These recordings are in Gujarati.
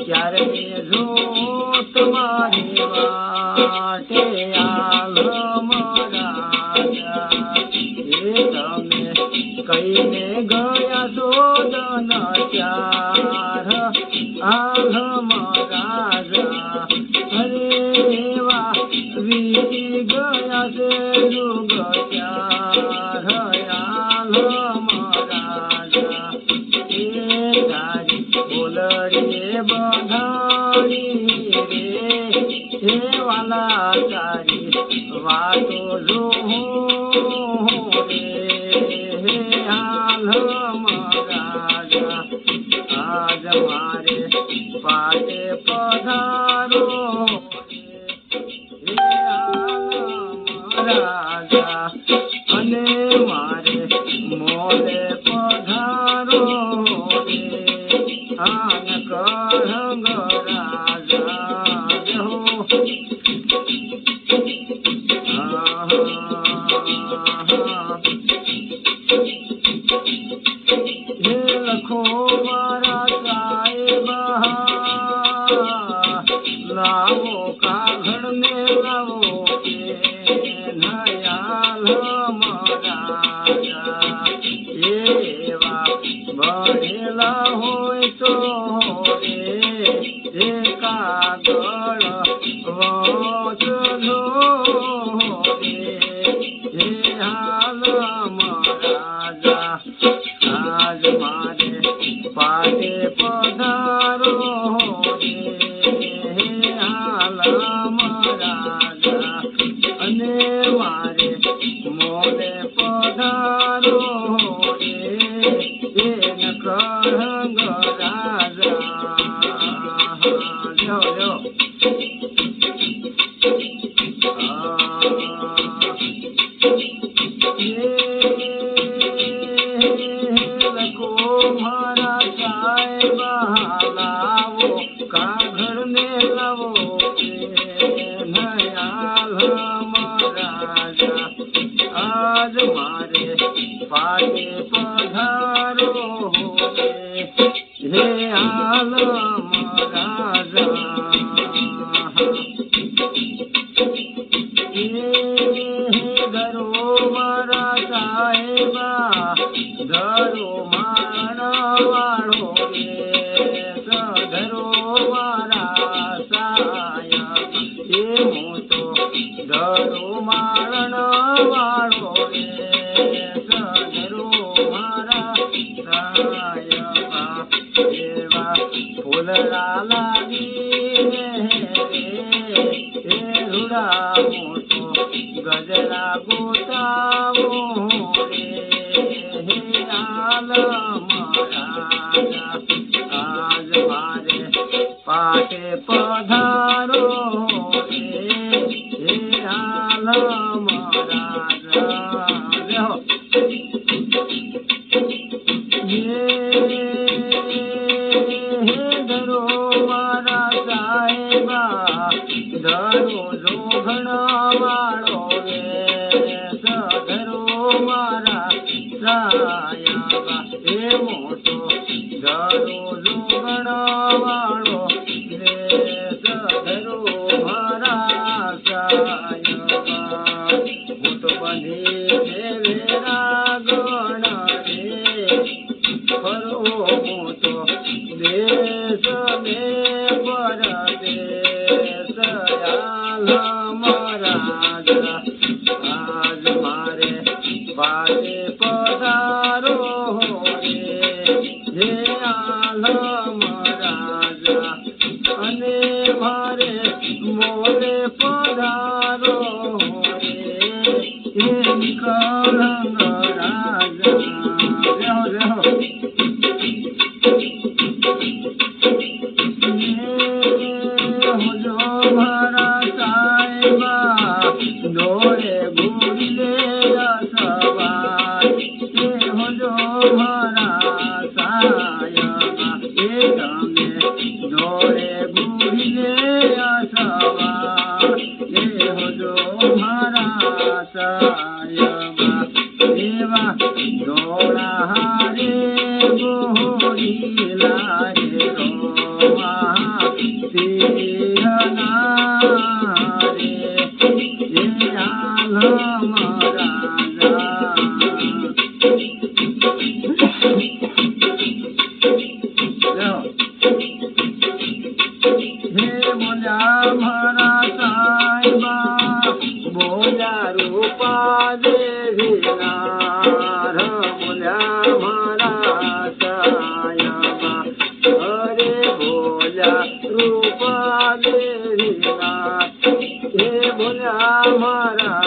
ત્યારે જો તમારી વાટે આલમ રાજા એ તમે કઈને ગયા શોધન ચાર આલમ રાજા અરે એવા વીતી ગયા છે યુગ ચાર આલમ રાજા એ તારી બોલડીએ બંધાણી રે એ વાલા તારી વાતો જોઉં રે આલમ રાજા આજ મારે પાટે પધારો રે આલમ રાજા અને મારે મોલે પધારો રે આન કહંગ રાજા હો લખો મારા સાહેબા લાવો કાગળ ને લાવો કે નયાલમ રાજા એવા ભણેલા હોય તો રે એ કાગળ વાંચલો રે એ આલમ રાજા આજ મારે પાટે પધારો રે આલમ રાજા અને મારે મોલે પધારો રે એન કહંગ રાજા લ્યો લ્યો લખો મારા સાહેબા લાવો કાગળ ને લાવો નયાલમ રાજા આજ મારે પાટે પધારો રે આલમ રાજા ધરો મારા સાહેબા ધરો માણવાળો રે ધરો મારા સાયબ એ હું તો ધરો માણવાળો રે ધરો મારા સાયબા એવા ફૂલડા લાગી રે એ રૂડા હું તો ગજરા ગોતાવો રે આલમ રાજા આજ મારે પાટે પધારો રે આલમ રાજા ધરો મારા સાહેબા ધરો જોગણ વાળો રે ધરો મારા સાયબા એ મોટો ધરો જોગણ વાળો રે ધરો મારા સાયબા હું તો બંધી છે વેરા ગણ રે ફરો હું તો દેશ ને પરદેશ આલમ રાજા આજ મારે પાટે પધારો રે આલમ રાજા અને મારે મોલે પધારો રે કહંગ રાજા રેહો જો મારા સાહેબા દોરે ગુલે સવાર જો મારા સાહેબા એ તમે દોરે ગુલે સવાર જો મારા સાહેબા એવા દોડા રે ગોરી લાગે રો હે બોલ્યા મારા સાહેબા બોલ્યા રૂપા દેવીના બોલ્યા મારા સાહેબા અરે બોલ્યા રૂપા દેવીના હે બોલ્યા મારા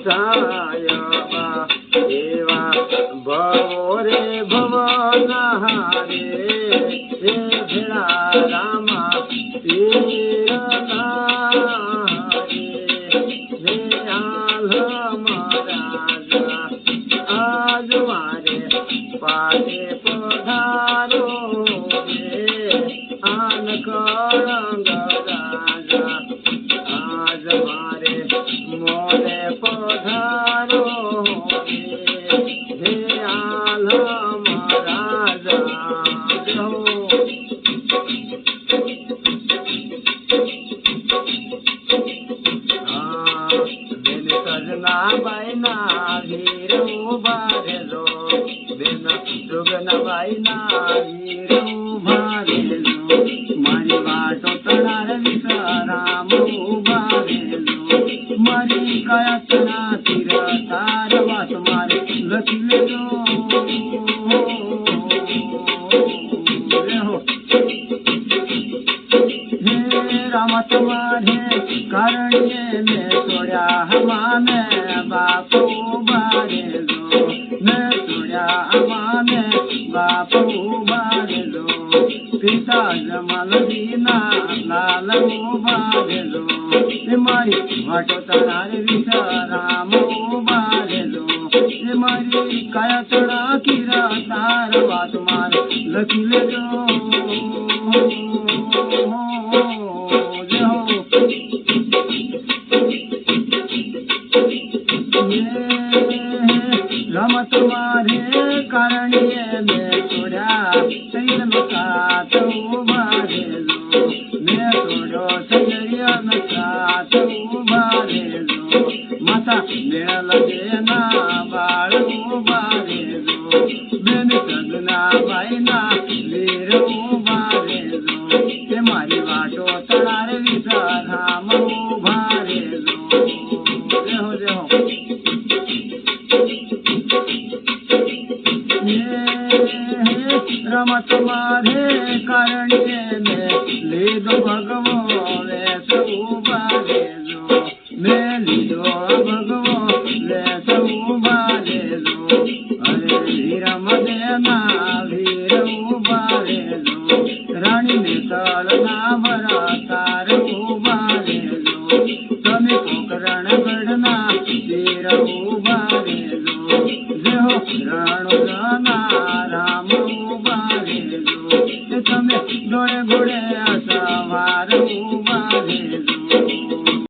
સાહેબા એવા ભવો રે ભવના રે હે ભેળા રામા આજ મારે પાટે પધારો આન કળંગ રાજા આજ મારે મોરે પધારો હે આલમ રાજા બાઈના વીર ઉભા રેલો બેન જોગના બાઈના વીર ઉભા રેલો મારી વાટો તણાર વિસરામ ઉભા રેલો મારી કયા તણા તીર તાર વાત મારે લખી લેજો હે રામ તમારે કારણે મેં છોડ્યા હમાને બાપુ બારેલો મેં છોડ્યા હમાને બાપુ બારેલો પિતા જમાલજીના લાલ બારેલો એ મારી વાટો તારે વિસરામ બારેલો એ મારી કયા ચડા કીરા તાર વાત માર લખી લેજો રામ તમારે કારણે મેં છોડ્યા શરીરનો સાથ ઉભા રેલો મેં છોડ્યો શરીરનો સાથ ઉભા રેલો માતા મેળ દેના બાળ ઉભા રેલો બેન સગના ભાઈના વીર ઉભા રેલો તે મારી વાટો તળાર વિસરામ ઉભા રેલો જેહો જેહો રામ તમારે કારણે મેં લીધો ભગવો વેસ ઉભા રેલો મેં લીધો ભગવો વેસ ઉભા રેલો અરે વીરમ દેના વીર ઉભા રેલો રાણી ને તળના ભરા તાર ઉભા રેલો તમે પોકરણ ગઢના વીર ઉભા રેલો જેહો રાણો રાના રામ ઉભા રેલો તમે ઘોડે ઘોડે